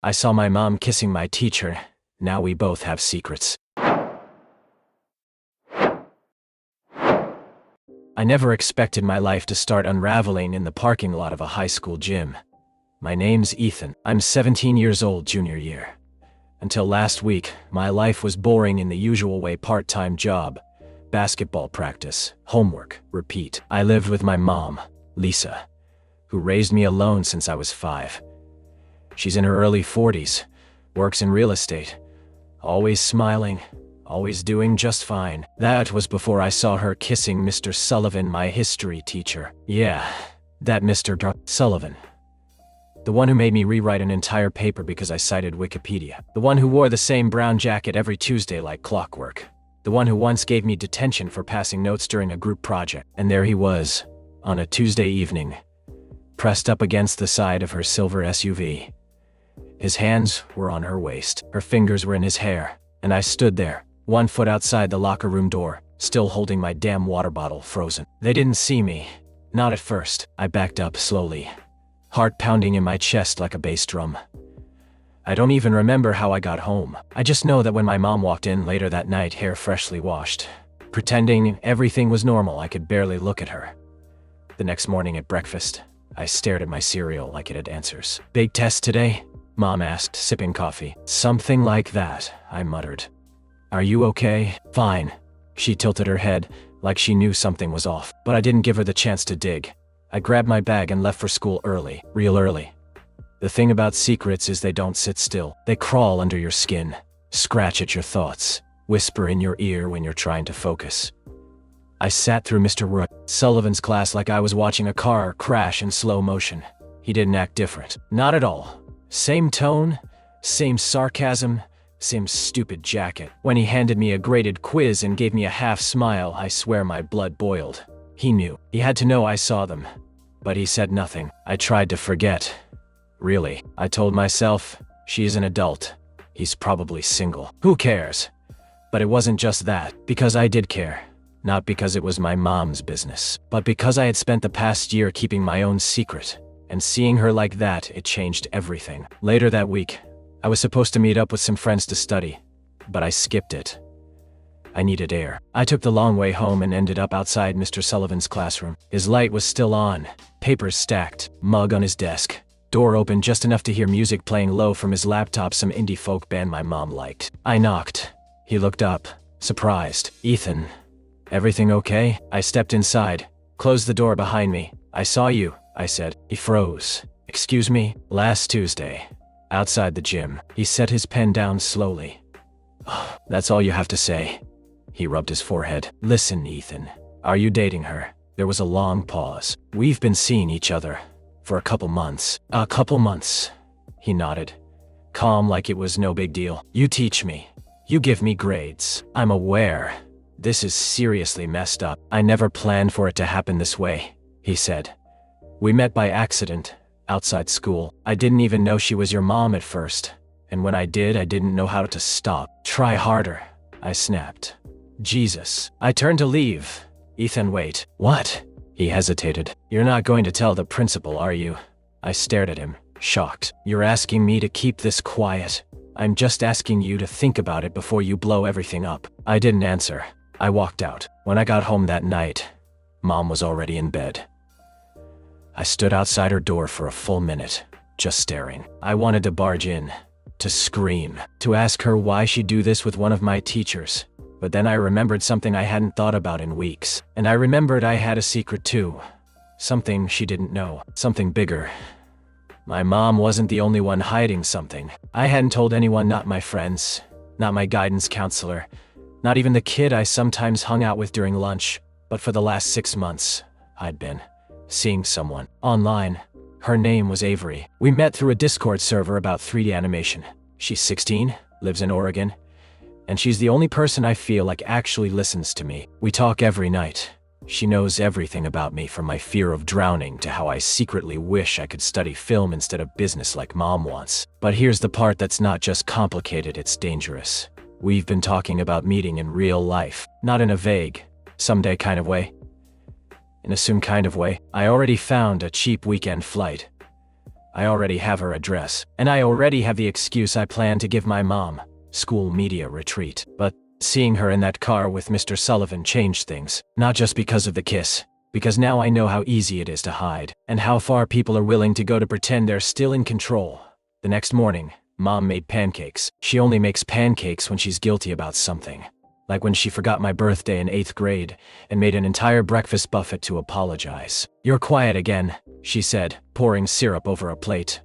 I saw my mom kissing my teacher. Now we both have secrets. I never expected my life to start unraveling in the parking lot of a high school gym. My name's Ethan. I'm 17 years old junior year. Until last week, my life was boring in the usual way: part-time job, basketball practice, homework, repeat. I lived with my mom, Lisa, who raised me alone since I was 5. She's in her early 40s, works in real estate, always smiling, always doing just fine. That was before I saw her kissing Mr. Sullivan, my history teacher. Yeah, that Mr. Sullivan. The one who made me rewrite an entire paper because I cited Wikipedia. The one who wore the same brown jacket every Tuesday like clockwork. The one who once gave me detention for passing notes during a group project. And there he was, on a Tuesday evening, pressed up against the side of her silver SUV. His hands were on her waist. Her fingers were in his hair. And I stood there, 1 foot outside the locker room door, still holding my damn water bottle frozen. They didn't see me. Not at first. I backed up slowly, heart pounding in my chest like a bass drum. I don't even remember how I got home. I just know that when my mom walked in later that night, hair freshly washed, pretending everything was normal, I could barely look at her. The next morning at breakfast, I stared at my cereal like it had answers. "Big test today?" Mom asked, sipping coffee. "Something like that," I muttered. "Are you okay?" "Fine." She tilted her head, like she knew something was off. But I didn't give her the chance to dig. I grabbed my bag and left for school early, real early. The thing about secrets is they don't sit still. They crawl under your skin, scratch at your thoughts, whisper in your ear when you're trying to focus. I sat through Mr. Sullivan's class like I was watching a car crash in slow motion. He didn't act different. Not at all. Same tone, same sarcasm, same stupid jacket. When he handed me a graded quiz and gave me a half smile, I swear my blood boiled. He knew. He had to know I saw them. But he said nothing. I tried to forget. Really, I told myself, she's an adult. He's probably single. Who cares? But it wasn't just that, because I did care. Not because it was my mom's business, but because I had spent the past year keeping my own secret. And seeing her like that, it changed everything. Later that week, I was supposed to meet up with some friends to study, but I skipped it. I needed air. I took the long way home and ended up outside Mr. Sullivan's classroom. His light was still on, papers stacked, mug on his desk. Door open just enough to hear music playing low from his laptop, some indie folk band my mom liked. I knocked. He looked up, surprised. "Ethan, everything okay?" I stepped inside, closed the door behind me. "I saw you," I said. He froze. "Excuse me?" "Last Tuesday, outside the gym." He set his pen down slowly. "Oh, that's all you have to say." He rubbed his forehead. "Listen, Ethan, are you dating her?" There was a long pause. "We've been seeing each other for a couple months." "A couple months," he nodded, calm like it was no big deal. "You teach me. You give me grades. I'm aware. This is seriously messed up. I never planned for it to happen this way," he said. "We met by accident, outside school. I didn't even know she was your mom at first. And when I did, I didn't know how to stop." "Try harder," I snapped. "Jesus." I turned to leave. "Ethan, wait." "What?" He hesitated. "You're not going to tell the principal, are you?" I stared at him, shocked. "You're asking me to keep this quiet?" "I'm just asking you to think about it before you blow everything up." I didn't answer. I walked out. When I got home that night, Mom was already in bed. I stood outside her door for a full minute, just staring. I wanted to barge in, to scream, to ask her why she'd do this with one of my teachers. But then I remembered something I hadn't thought about in weeks. And I remembered I had a secret too. Something she didn't know. Something bigger. My mom wasn't the only one hiding something. I hadn't told anyone, not my friends, not my guidance counselor, not even the kid I sometimes hung out with during lunch. But for the last 6 months, I'd been seeing someone online. Her name was Avery. We met through a Discord server about 3D animation. She's 16, lives in Oregon, and she's the only person I feel like actually listens to me. We talk every night. She knows everything about me, from my fear of drowning to how I secretly wish I could study film instead of business like Mom wants. But here's the part that's not just complicated, it's dangerous. We've been talking about meeting in real life, not in a vague, someday kind of way. In a soon kind of way. I already found a cheap weekend flight. I already have her address, and I already have the excuse I plan to give my mom. School media retreat. But seeing her in that car with Mr. Sullivan changed things. Not just because of the kiss. Because now I know how easy it is to hide, and how far people are willing to go to pretend they're still in control. The next morning, Mom made pancakes. She only makes pancakes when she's guilty about something. Like when she forgot my birthday in 8th grade and made an entire breakfast buffet to apologize. "You're quiet again," she said, pouring syrup over a plate.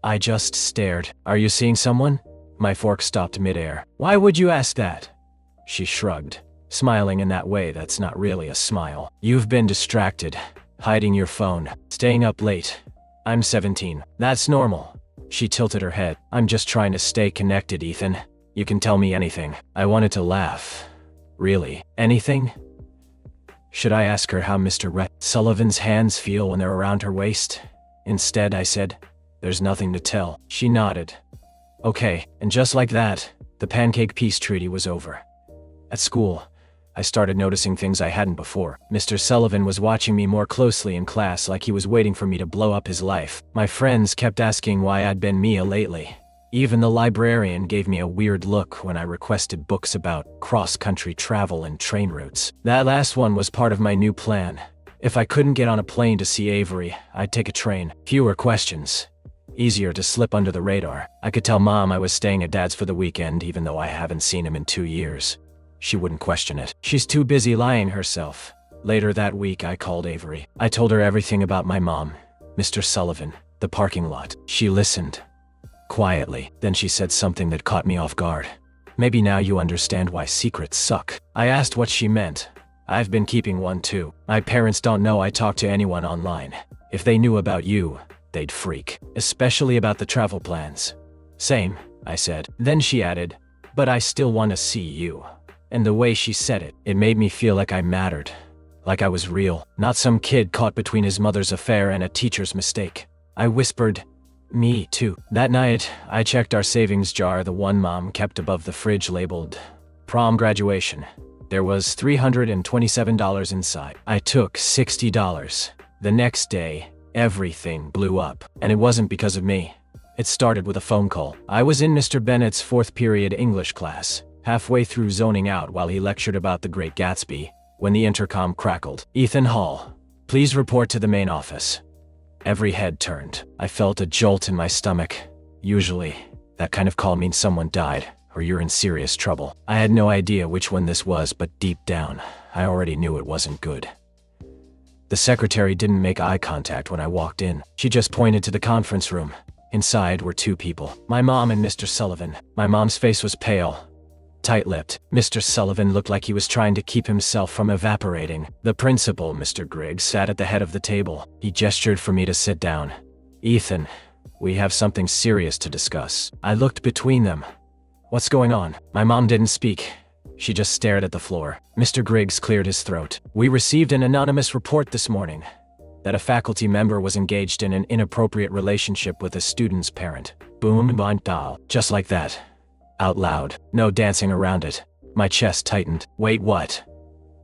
I just stared. "Are you seeing someone?" My fork stopped midair. "Why would you ask that?" She shrugged, smiling in that way that's not really a smile. "You've been distracted, hiding your phone, staying up late. I'm 17. That's normal." She tilted her head. "I'm just trying to stay connected, Ethan. You can tell me anything." I wanted to laugh. "Really? Anything?" Should I ask her how Mr. Sullivan's hands feel when they're around her waist? Instead, I said, "There's nothing to tell." She nodded. Okay, and just like that, the pancake peace treaty was over. At school, I started noticing things I hadn't before. Mr. Sullivan was watching me more closely in class, like he was waiting for me to blow up his life. My friends kept asking why I'd been Mia lately. Even the librarian gave me a weird look when I requested books about cross-country travel and train routes. That last one was part of my new plan. If I couldn't get on a plane to see Avery, I'd take a train. Fewer questions. Easier to slip under the radar. I could tell Mom I was staying at Dad's for the weekend, even though I haven't seen him in 2 years. She wouldn't question it. She's too busy lying herself. Later that week, I called Avery. I told her everything about my mom, Mr. Sullivan, the parking lot. She listened. Quietly. Then she said something that caught me off guard. "Maybe now you understand why secrets suck." I asked what she meant. "I've been keeping one too. My parents don't know I talk to anyone online. If they knew about you, they'd freak. Especially about the travel plans." "Same," I said. Then she added, "But I still want to see you." And the way she said it, it made me feel like I mattered. Like I was real, not some kid caught between his mother's affair and a teacher's mistake. I whispered, "Me too." That night, I checked our savings jar, the one Mom kept above the fridge labeled prom graduation. There was $327 inside. I took $60. The next day, everything blew up. And it wasn't because of me. It started with a phone call. I was in Mr. Bennett's 4th period English class, halfway through zoning out while he lectured about The Great Gatsby, when the intercom crackled. "Ethan Hall, please report to the main office." Every head turned. I felt a jolt in my stomach. Usually, that kind of call means someone died, or you're in serious trouble. I had no idea which one this was, but deep down, I already knew it wasn't good. The secretary didn't make eye contact when I walked in. She just pointed to the conference room. Inside were 2 people, my mom and Mr. Sullivan. My mom's face was pale, tight-lipped. Mr. Sullivan looked like he was trying to keep himself from evaporating. The principal, Mr. Griggs, sat at the head of the table. He gestured for me to sit down. "Ethan, we have something serious to discuss." I looked between them. "What's going on?" My mom didn't speak. She just stared at the floor. Mr. Griggs cleared his throat. "We received an anonymous report this morning that a faculty member was engaged in an inappropriate relationship with a student's parent." Boom, dal, just like that. Out loud. No dancing around it. My chest tightened. "Wait, what?"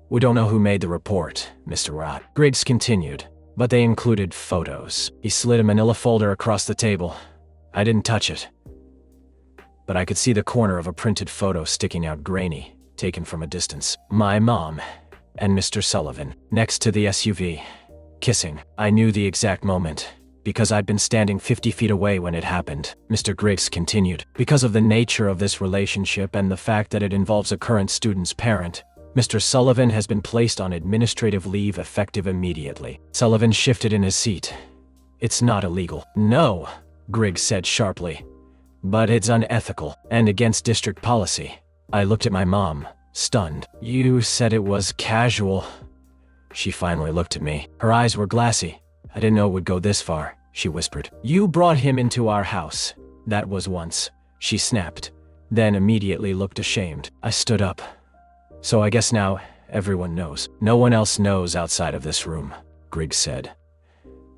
"We don't know who made the report, Mr. Rott." Griggs continued. "But they included photos." He slid a manila folder across the table. I didn't touch it, but I could see the corner of a printed photo sticking out grainy, taken from a distance. My mom and Mr. Sullivan, next to the SUV, kissing. I knew the exact moment, because I'd been standing 50 feet away when it happened. Mr. Griggs continued. "Because of the nature of this relationship and the fact that it involves a current student's parent, Mr. Sullivan has been placed on administrative leave effective immediately." Sullivan shifted in his seat. "It's not illegal." "No," Griggs said sharply. "But it's unethical and against district policy." I looked at my mom, stunned. "You said it was casual." She finally looked at me. Her eyes were glassy. "I didn't know it would go this far," she whispered. "You brought him into our house. That was once," she snapped, then immediately looked ashamed. I stood up. "So I guess now everyone knows." "No one else knows outside of this room," Griggs said.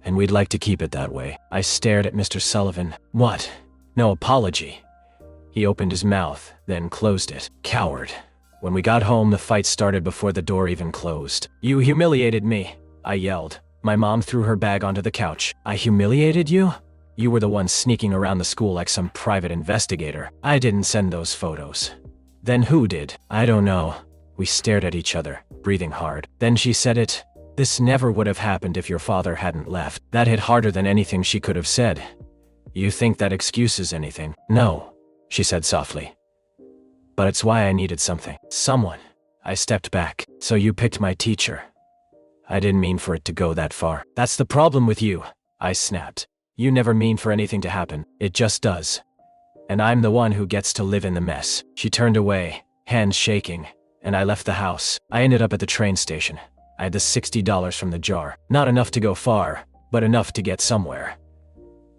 "And we'd like to keep it that way." I stared at Mr. Sullivan. "What? No apology?" He opened his mouth, then closed it. "Coward." When we got home, the fight started before the door even closed. "You humiliated me," I yelled. My mom threw her bag onto the couch. I humiliated you? You were the one sneaking around the school like some private investigator. I didn't send those photos. Then who did? I don't know. We stared at each other, breathing hard. Then she said it. This never would have happened if your father hadn't left. That hit harder than anything she could have said. You think that excuses anything? No, she said softly. But it's why I needed something. Someone. I stepped back. So you picked my teacher. I didn't mean for it to go that far. That's the problem with you, I snapped. You never mean for anything to happen. It just does. And I'm the one who gets to live in the mess. She turned away, hands shaking, and I left the house. I ended up at the train station. I had the $60 from the jar. Not enough to go far, but enough to get somewhere.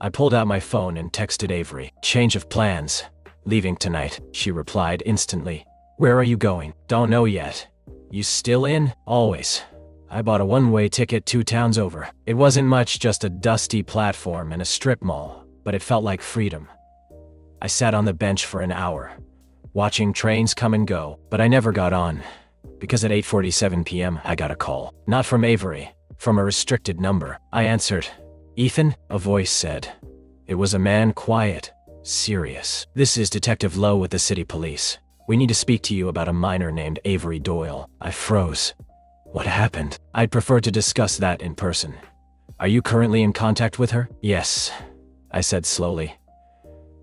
I pulled out my phone and texted Avery. Change of plans. Leaving tonight, she replied instantly. Where are you going? Don't know yet. You still in? Always. I bought a one-way ticket 2 towns over. It wasn't much, just a dusty platform and a strip mall, but it felt like freedom. I sat on the bench for an hour, watching trains come and go, but I never got on, because at 8:47 p.m. I got a call. Not from Avery, from a restricted number. I answered. Ethan, a voice said. It was a man, quiet, serious. This is Detective Lowe with the city police. We need to speak to you about a minor named Avery Doyle. I froze. What happened? I'd prefer to discuss that in person. Are you currently in contact with her? Yes, I said slowly.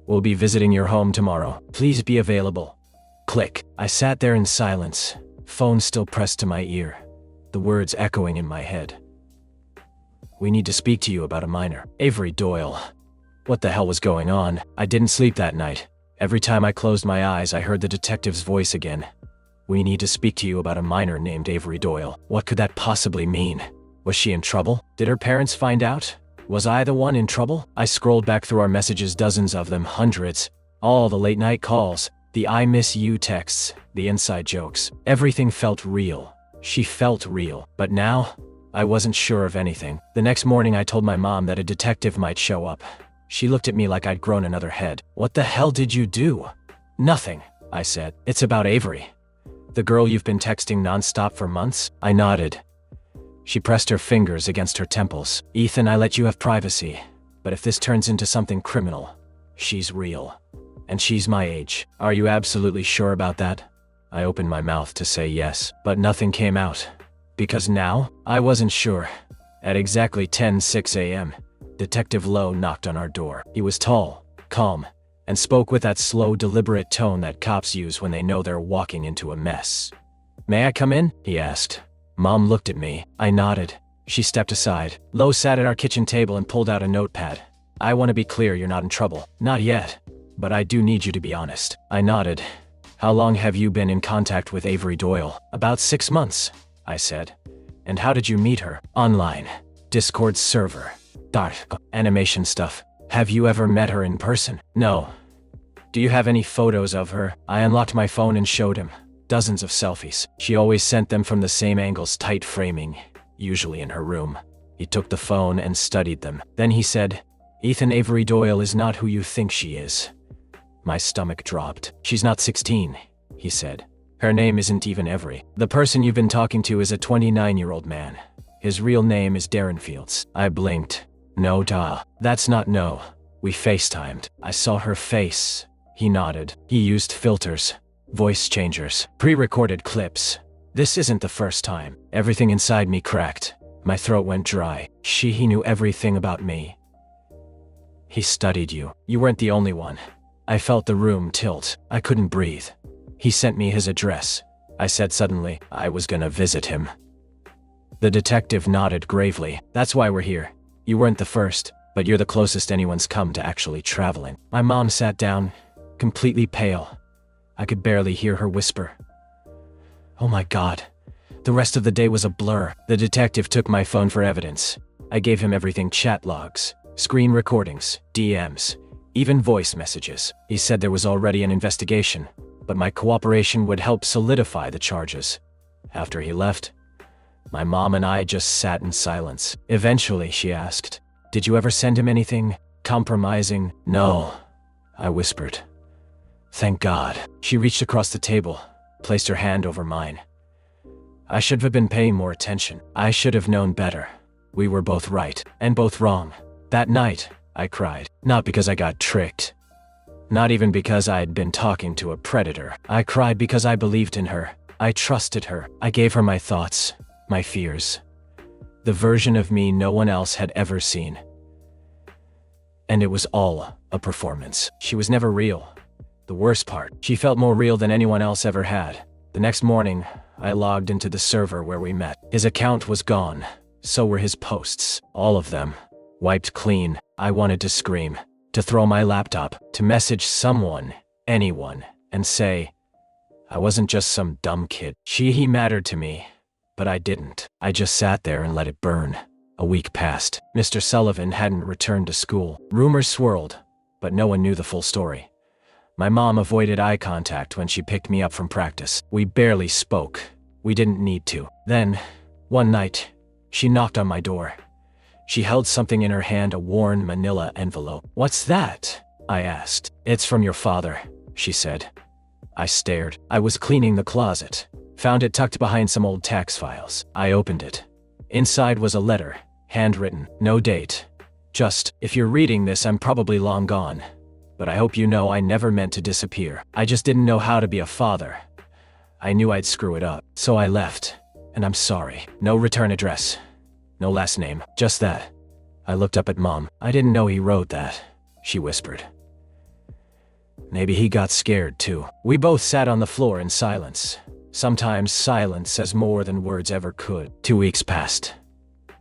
We'll be visiting your home tomorrow. Please be available. Click. I sat there in silence, phone still pressed to my ear, the words echoing in my head. We need to speak to you about a minor. Avery Doyle. What the hell was going on? I didn't sleep that night. Every time I closed my eyes, I heard the detective's voice again. We need to speak to you about a minor named Avery Doyle. What could that possibly mean? Was she in trouble? Did her parents find out? Was I the one in trouble? I scrolled back through our messages, dozens of them, hundreds. All the late night calls, the I miss you texts, the inside jokes. Everything felt real. She felt real. But now, I wasn't sure of anything. The next morning I told my mom that a detective might show up. She looked at me like I'd grown another head. What the hell did you do? Nothing, I said. It's about Avery. The girl you've been texting nonstop for months? I nodded. She pressed her fingers against her temples. Ethan, I let you have privacy. But if this turns into something criminal, she's real. And she's my age. Are you absolutely sure about that? I opened my mouth to say yes, but nothing came out. Because now, I wasn't sure. At exactly 10:06 a.m., Detective Lowe knocked on our door. He was tall, calm, and spoke with that slow, deliberate tone that cops use when they know they're walking into a mess. May I come in? He asked. Mom looked at me. I nodded. She stepped aside. Lowe sat at our kitchen table and pulled out a notepad. I want to be clear, you're not in trouble. Not yet. But I do need you to be honest. I nodded. How long have you been in contact with Avery Doyle? About 6 months, I said. And how did you meet her? Online. Discord server. Animation stuff. Have you ever met her in person? No. Do you have any photos of her? I unlocked my phone and showed him. Dozens of selfies. She always sent them from the same angles, tight framing, usually in her room. He took the phone and studied them. Then he said, Ethan, Avery Doyle is not who you think she is. My stomach dropped. She's not 16, he said. Her name isn't even Avery. The person you've been talking to is a 29-year-old man. His real name is Darren Fields. I blinked. No, duh. That's not no. We FaceTimed. I saw her face. He nodded. He used filters, voice changers, pre-recorded clips. This isn't the first time. Everything inside me cracked. My throat went dry. He knew everything about me. He studied you. You weren't the only one. I felt the room tilt. I couldn't breathe. He sent me his address. I said suddenly, I was gonna visit him. The detective nodded gravely. That's why we're here. You weren't the first, but you're the closest anyone's come to actually traveling. My mom sat down, completely pale. I could barely hear her whisper. Oh my God. The rest of the day was a blur. The detective took my phone for evidence. I gave him everything: chat logs, screen recordings, DMs, even voice messages. He said there was already an investigation, but my cooperation would help solidify the charges. After he left, my mom and I just sat in silence. Eventually, she asked, Did you ever send him anything compromising? No, I whispered. Thank God. She reached across the table, placed her hand over mine. I should have been paying more attention. I should have known better. We were both right, and both wrong. That night, I cried. Not because I got tricked. Not even because I had been talking to a predator. I cried because I believed in her. I trusted her. I gave her my thoughts, my fears. The version of me no one else had ever seen. And it was all a performance. She was never real. The worst part, she felt more real than anyone else ever had. The next morning, I logged into the server where we met. His account was gone. So were his posts. All of them. Wiped clean. I wanted to scream. To throw my laptop. To message someone. Anyone. And say, I wasn't just some dumb kid. He mattered to me. But I didn't. I just sat there and let it burn. A week passed. Mr. Sullivan hadn't returned to school. Rumors swirled, but no one knew the full story. My mom avoided eye contact when she picked me up from practice. We barely spoke. We didn't need to. Then, one night, she knocked on my door. She held something in her hand, a worn manila envelope. "What's that?" I asked. "It's from your father," she said. I stared. I was cleaning the closet. Found it tucked behind some old tax files. I opened it. Inside was a letter, handwritten, no date. Just, if you're reading this, I'm probably long gone. But I hope you know I never meant to disappear. I just didn't know how to be a father. I knew I'd screw it up. So I left. And I'm sorry. No return address. No last name. Just that. I looked up at Mom. "I didn't know he wrote that," she whispered. Maybe he got scared too. We both sat on the floor in silence. Sometimes silence says more than words ever could. 2 weeks passed.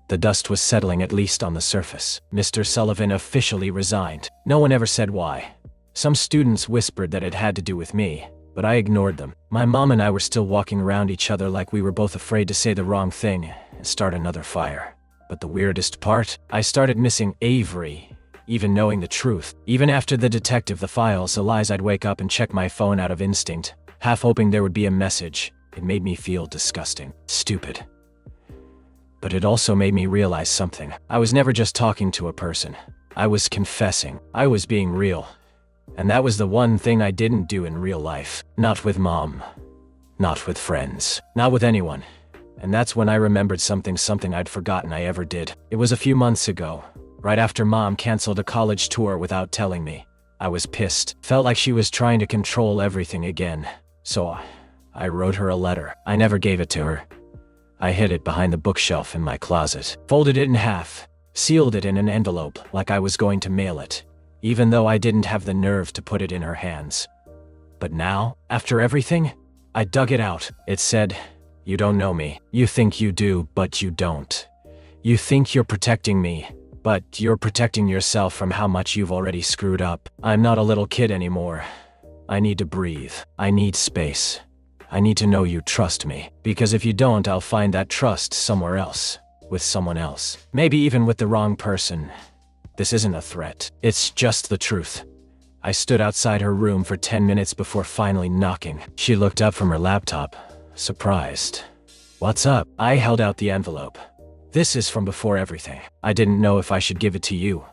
The dust was settling, at least on the surface. Mr. Sullivan officially resigned. No one ever said why. Some students whispered that it had to do with me, but I ignored them. My mom and I were still walking around each other like we were both afraid to say the wrong thing and start another fire. But the weirdest part, I started missing Avery, even knowing the truth. Even after the detective, the files, the lies, I'd wake up and check my phone out of instinct, half hoping there would be a message. It made me feel disgusting, stupid. But it also made me realize something. I was never just talking to a person. I was confessing. I was being real. And that was the one thing I didn't do in real life. Not with Mom. Not with friends. Not with anyone. And that's when I remembered something I'd forgotten I ever did. It was a few months ago, right after Mom canceled a college tour without telling me. I was pissed. Felt like she was trying to control everything again. So I wrote her a letter. I never gave it to her. I hid it behind the bookshelf in my closet, folded it in half, sealed it in an envelope like I was going to mail it, even though I didn't have the nerve to put it in her hands. But now, after everything, I dug it out. It said, "You don't know me. You think you do, but you don't. You think you're protecting me, but you're protecting yourself from how much you've already screwed up. I'm not a little kid anymore. I need to breathe. I need space. I need to know you trust me, because if you don't, I'll find that trust somewhere else, with someone else, maybe even with the wrong person. This isn't a threat. It's just the truth." I stood outside her room for 10 minutes before finally knocking. She looked up from her laptop, surprised. "What's up?" I held out the envelope. "This is from before everything. I didn't know if I should give it to you,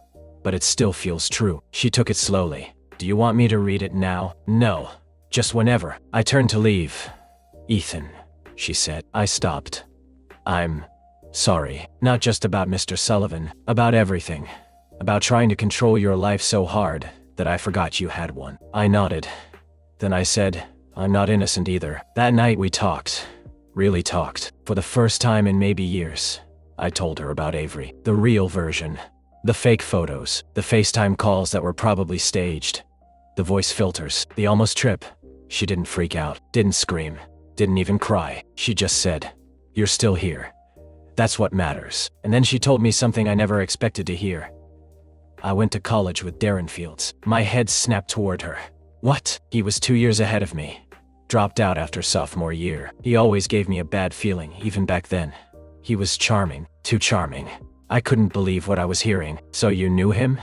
but it still feels true." She took it slowly. "Do you want me to read it now?" "No. Just whenever." I turned to leave. "Ethan," she said. I stopped. "I'm sorry. Not just about Mr. Sullivan. About everything. About trying to control your life so hard that I forgot you had one." I nodded. Then I said, "I'm not innocent either." That night we talked. Really talked. For the first time in maybe years. I told her about Avery. The real version. The fake photos. The FaceTime calls that were probably staged. The voice filters. The almost trip. She didn't freak out. Didn't scream. Didn't even cry. She just said, "You're still here. That's what matters." And then she told me something I never expected to hear. "I went to college with Darren Fields." My head snapped toward her. "What?" "He was 2 years ahead of me. Dropped out after sophomore year. He always gave me a bad feeling, even back then. He was charming. Too charming." I couldn't believe what I was hearing. "So you knew him?"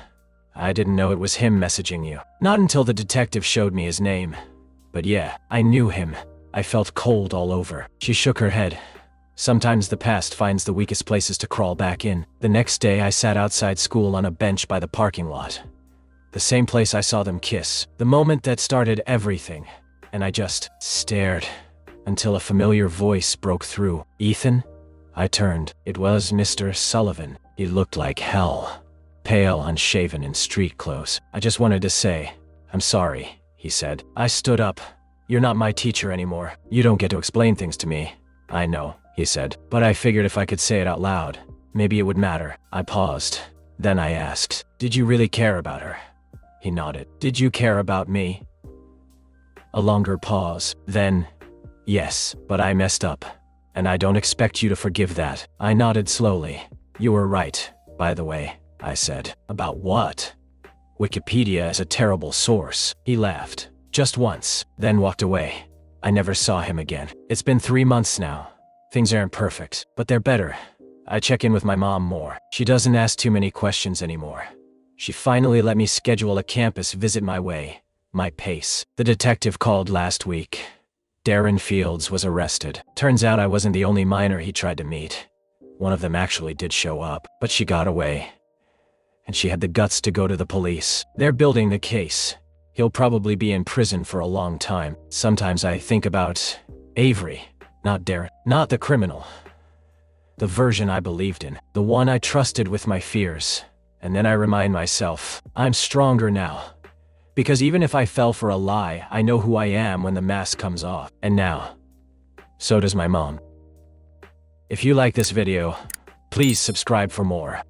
"I didn't know it was him messaging you. Not until the detective showed me his name. But yeah, I knew him." I felt cold all over. She shook her head. "Sometimes the past finds the weakest places to crawl back in." The next day I sat outside school on a bench by the parking lot. The same place I saw them kiss. The moment that started everything. And I just stared. Until a familiar voice broke through. "Ethan?" I turned. It was Mr. Sullivan. He looked like hell. Pale, unshaven, in street clothes. I just wanted to say, "I'm sorry," he said. I stood up. "You're not my teacher anymore. You don't get to explain things to me." "I know," he said, "but I figured if I could say it out loud, maybe it would matter." I paused. Then I asked, "Did you really care about her?" He nodded. "Did you care about me?" A longer pause. Then, "Yes, but I messed up. And I don't expect you to forgive that." I nodded slowly. "You were right, by the way," I said. "About what?" "Wikipedia is a terrible source." He laughed. "Just once," then walked away. I never saw him again. It's been 3 months now. Things aren't perfect, but they're better. I check in with my mom more. She doesn't ask too many questions anymore. She finally let me schedule a campus visit my way, my pace. The detective called last week. Darren Fields was arrested. Turns out I wasn't the only minor he tried to meet. One of them actually did show up, but she got away. And she had the guts to go to the police. They're building the case. He'll probably be in prison for a long time. Sometimes I think about Avery, not Darren, not the criminal. The version I believed in, the one I trusted with my fears. And then I remind myself, I'm stronger now. Because even if I fell for a lie, I know who I am when the mask comes off. And now, so does my mom. If you like this video, please subscribe for more.